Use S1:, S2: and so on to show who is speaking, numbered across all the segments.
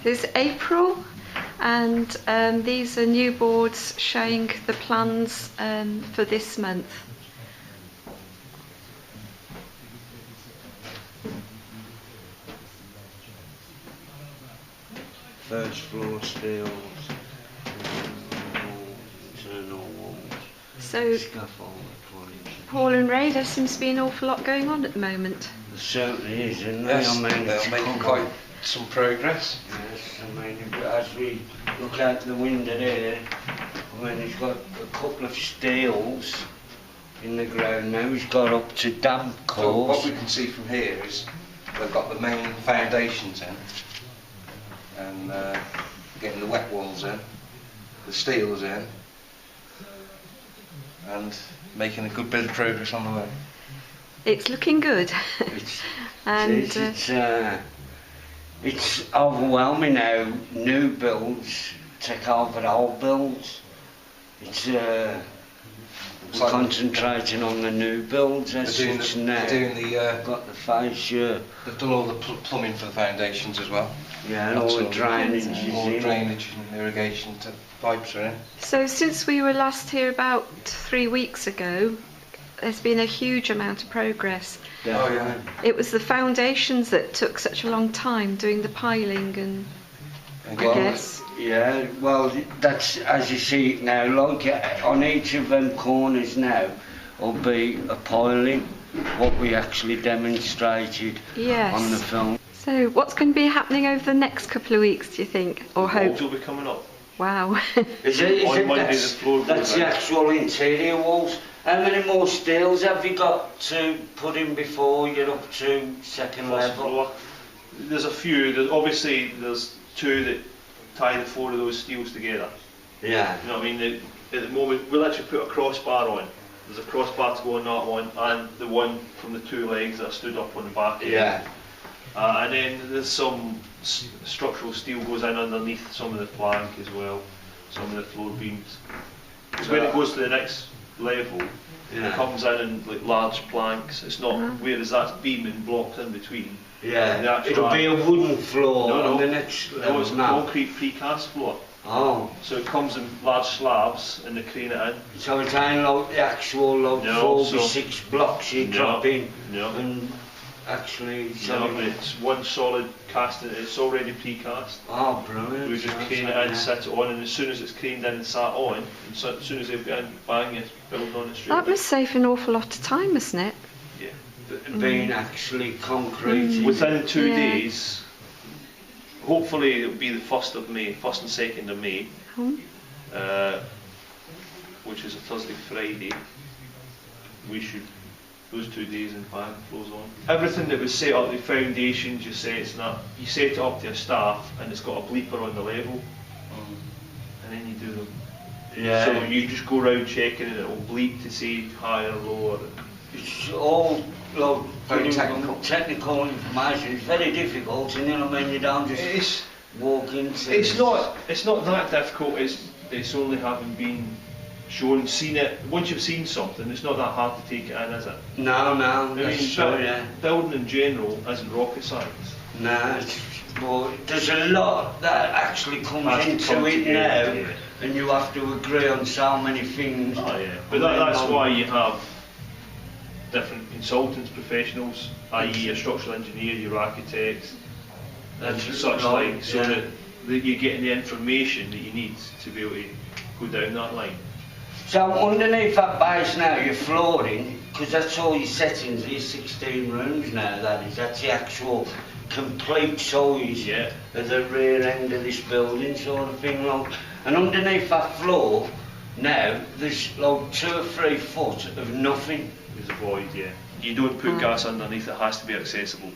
S1: This is April, and these are new boards showing the plans for this month.
S2: First floor steels, internal walls,
S1: So,
S2: scaffold,
S1: Paul and Ray, there seems to be an awful lot going on at the moment.
S2: There certainly is, isn't there?
S3: Yes,
S2: I mean,
S3: they're making quite some progress.
S2: Yes, I mean, as we look out the window there, I mean, he's got a couple of steels in the ground now. He's got up to damp
S3: So
S2: cores.
S3: what we can see from here is they've got the main foundations in, and getting the wet walls in, the steels in, and making a good bit of progress on the way.
S1: It's looking good.
S2: It's overwhelming now. New builds take over old builds. We're concentrating on the new builds as such now. Got the fascia.
S3: They've done all the plumbing for the foundations as well.
S2: Yeah, and all the drainage.
S3: All the drainage and irrigation pipes are in.
S1: So since we were last here about 3 weeks ago, there's been a huge amount of progress.
S2: Yeah.
S3: Oh yeah.
S1: It was the foundations that took such a long time, doing the piling and I guess.
S2: Yeah, well, that's as you see it now, like on each of them corners now will be a piling, what we actually demonstrated on the film.
S1: So what's going to be happening over the next couple of weeks, do you think, or hope?
S4: Walls will be coming up.
S1: Wow.
S2: Is it
S4: On Monday the floor
S2: that's the actual interior walls. How many more steels have you got to put in before you're up to second level?
S4: Floor. There's a few. Obviously, there's two that tie the four of those steels together.
S2: Yeah.
S4: You know what I mean? At the moment, we'll actually put a crossbar on. There's a crossbar to go on that one, and the one from the two legs that stood up on the back.
S2: Yeah.
S4: And then there's some structural steel goes in underneath some of the plank as well, some of the floor beams. Because when it goes to the next level, it comes in like large planks. It's not, whereas that's beam and blocks in between.
S2: Yeah, it'll be a wooden floor on the next level.
S4: No, it's a concrete precast floor.
S2: Oh.
S4: So it comes in large slabs and they crane it in.
S2: So it ain't like the actual like 46 blocks you drop in and actually
S4: it's one solid casting. It's already precast.
S2: Oh, brilliant.
S4: We just crane it in, set it on, and as soon as it's craned in and sat on, and so, as soon as they've got in, bang, it's built on it straight.
S1: That must save an awful lot of time, mustn't it?
S4: Yeah.
S2: Being actually concrete.
S4: Within 2 days, hopefully it'll be the 1st of May, 1st and 2nd of May, which is a Thursday, Friday. We should, those 2 days and bang, flows on. Everything that was set up, the foundations, you set it up to your staff and it's got a bleeper on the level, and then you do them.
S2: Yeah.
S4: So you just go around checking and it will bleep to say higher or lower.
S2: It's all very technical information. It's very difficult, and you know, I mean, you don't just walk into.
S4: It's not that difficult. It's only having been shown, seen it. Once you've seen something, it's not that hard to take it in, is it?
S2: No, that's true,
S4: building in general isn't rocket science.
S2: No, there's a lot that actually comes into it now, and you have to agree on so many things.
S4: Oh yeah, but that's why you have different consultants, professionals, i.e. your structural engineer, your architects, and such like, so that you're getting the information that you need to be able to go down that line.
S2: So underneath that base now, your flooring, because that's all your settings, your 16 rooms now, that's the actual complete size of the rear end of this building sort of thing. And underneath that floor, now, there's like 2 or 3 foot of nothing.
S4: There's a void, You don't put gas underneath, it has to be accessible.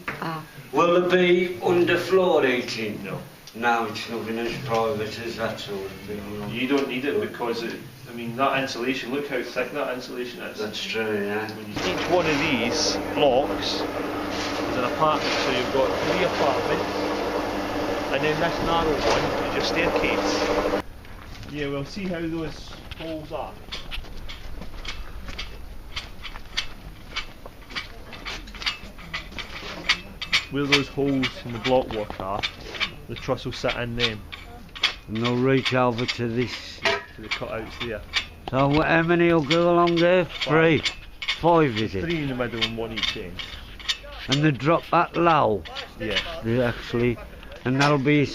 S2: Will there be underfloor heating?
S4: No.
S2: No, it's nothing as private as that sort of thing.
S4: You don't need it because, I mean, that insulation, look how thick that insulation is.
S2: That's true,
S4: Each one of these blocks is an apartment, so you've got 3 apartments, and then this narrow one is your staircase. Yeah, we'll see how those holes are. Where those holes in the block work are, The truss will sit in them.
S2: And they'll reach over to this.
S4: To the cutouts there.
S2: So how many will go along there? 3. 5 is it?
S4: 3 in the middle and 1 each end.
S2: And they drop that low?
S4: Yeah.
S2: They actually, and that'll be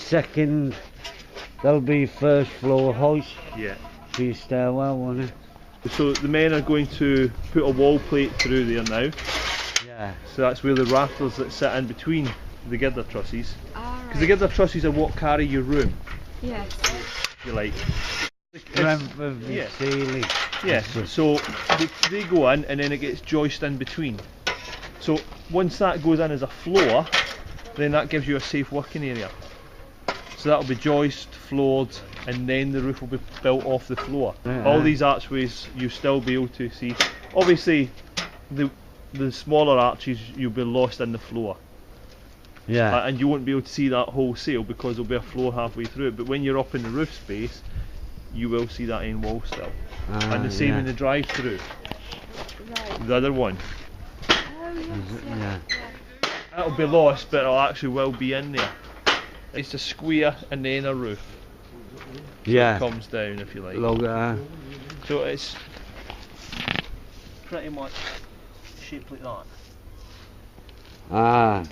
S2: that'll be first floor height.
S4: Yeah.
S2: For your stairwell, won't it?
S4: So the men are going to put a wall plate through there now.
S2: Yeah.
S4: So that's where the rafters that sit in between the girder trusses.
S1: Because
S4: the girder trusses are what carry your room,
S1: Yes.
S4: if you like.
S2: Strength of the
S4: Yeah.
S2: ceiling.
S4: Yeah, so they go in and then it gets joisted in between. So once that goes in as a floor, then that gives you a safe working area. So that'll be joisted, floored, and then the roof will be built off the floor. All these archways you'll still be able to see. Obviously the smaller arches you'll be lost in the floor.
S2: Yeah.
S4: And you won't be able to see that whole sail because there'll be a floor halfway through it. But when you're up in the roof space, you will see that end wall still. And the same in the drive-through.
S1: Right.
S4: The other one.
S1: Oh, yes,
S2: Yeah.
S4: That'll be lost, but it'll actually will be in there. It's a square and then a roof.
S2: Yeah.
S4: It comes down, if you like.
S2: Look at that.
S4: So it's pretty much shaped like that.
S2: Ah.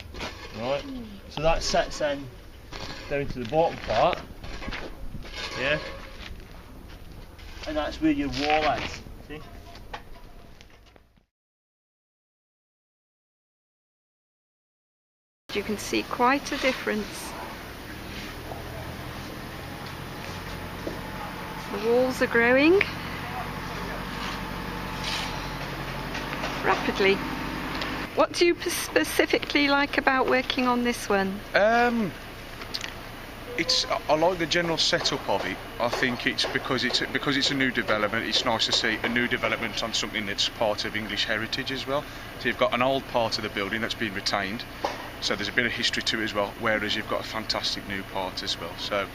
S4: Right. So that sits in down to the bottom part. Yeah. And that's where your wall is. See?
S1: You can see quite a difference. The walls are growing rapidly. What do you specifically like about working on this one?
S5: I like the general setup of it. I think it's because it's a new development. It's nice to see a new development on something that's part of English heritage as well. So you've got an old part of the building that's been retained, so there's a bit of history to it as well. Whereas you've got a fantastic new part as well. So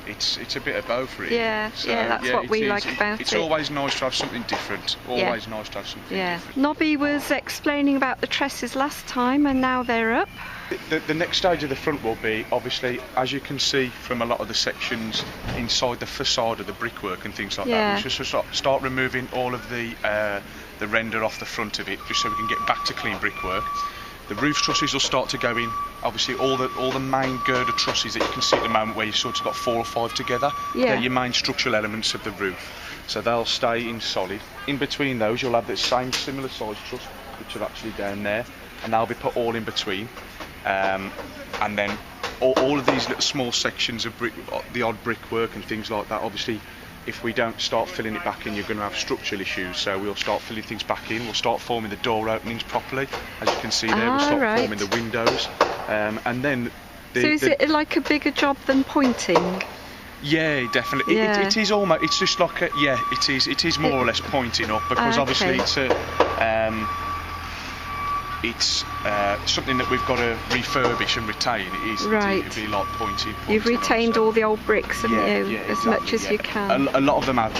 S5: it's a bit of both, really.
S1: Yeah,
S5: so,
S1: yeah, that's what we like about it.
S5: It's always nice to have something different. Always nice to have something different.
S1: Nobby was explaining about the trusses last time, and now they're up.
S5: The next stage of the front will be, obviously, as you can see from a lot of the sections inside the facade of the brickwork and things like that, we should start removing all of the render off the front of it, just so we can get back to clean brickwork. The roof trusses will start to go in. Obviously, all the main girder trusses that you can see at the moment, where you've sort of got 4 or 5 together, they're your main structural elements of the roof. So they'll stay in solid. In between those, you'll have the same similar size truss, which are actually down there, and they'll be put all in between. And then all of these little small sections of brick, the odd brickwork and things like that, obviously if we don't start filling it back in, you're going to have structural issues. So we'll start filling things back in. We'll start forming the door openings properly, as you can see there. We'll start forming the windows, and then
S1: so is it like a bigger job than pointing?
S5: Yeah, definitely.
S1: Yeah.
S5: It is almost. It's just like it is more or less pointing up, because obviously it's something that we've got to refurbish and retain. It'd be like pointing.
S1: You've retained all the old bricks, haven't you? As much as you can.
S5: A lot of them have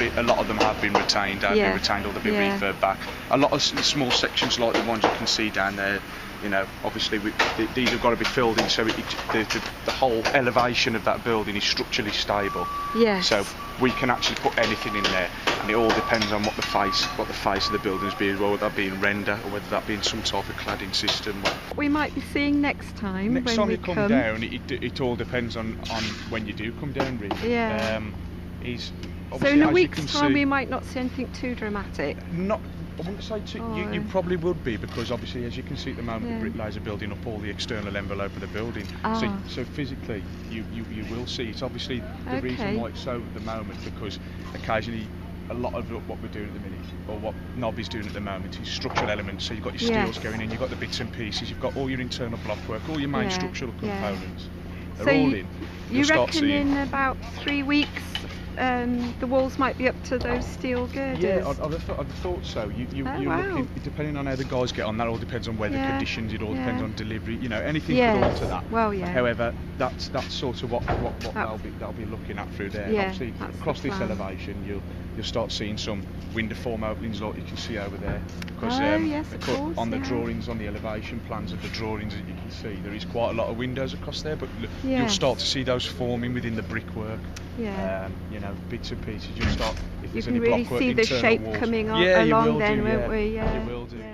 S5: been retained. They've retained all the bit refurb back. A lot of small sections like the ones you can see down there, you know, obviously these have got to be filled in, so the whole elevation of that building is structurally stable.
S1: Yes.
S5: So we can actually put anything in there, and it all depends on what the face of the buildings be as well, whether that be in render or whether that be in some type of cladding system.
S1: We might be seeing next time.
S5: Next time you come down, it all depends on when you do come down, really.
S1: Yeah. So in a week's time we might not see anything too dramatic.
S5: I wouldn't say you probably would be, because obviously, as you can see at the moment, the bricklayers are building up all the external envelope of the building. So physically, you will see. It's obviously the reason why it's so at the moment, because occasionally a lot of what we're doing at the minute, or what Nobby's doing at the moment, is structural elements. So you've got your steels going in, you've got the bits and pieces, you've got all your internal block work, all your main structural components. They're all in.
S1: You reckon in about 3 weeks the walls might be up to those steel girders?
S5: Yeah, I'd have thought so. You're looking, depending on how the guys get on, that all depends on weather conditions, it all depends on delivery, you know, anything could alter that.
S1: Well, yeah.
S5: However, that's sort of what they'll be looking at through there.
S1: Yeah,
S5: obviously, across this elevation, you'll start seeing some window form openings like you can see over there. because
S1: yes, of course,
S5: on the
S1: yeah.
S5: drawings, on the elevation plans of the drawings that you can see, there is quite a lot of windows across there, but you'll
S1: Yes.
S5: start to see those forming within the brickwork.
S1: Yeah.
S5: You know, bits and pieces. You'll start, if
S1: You
S5: there's
S1: can
S5: any
S1: really
S5: blockwork,
S1: see the
S5: internal
S1: shape
S5: walls.
S1: coming
S5: Yeah, you
S1: along
S5: will
S1: then,
S5: do,
S1: won't
S5: yeah.
S1: we? Yeah.
S5: You will do.
S1: Yeah.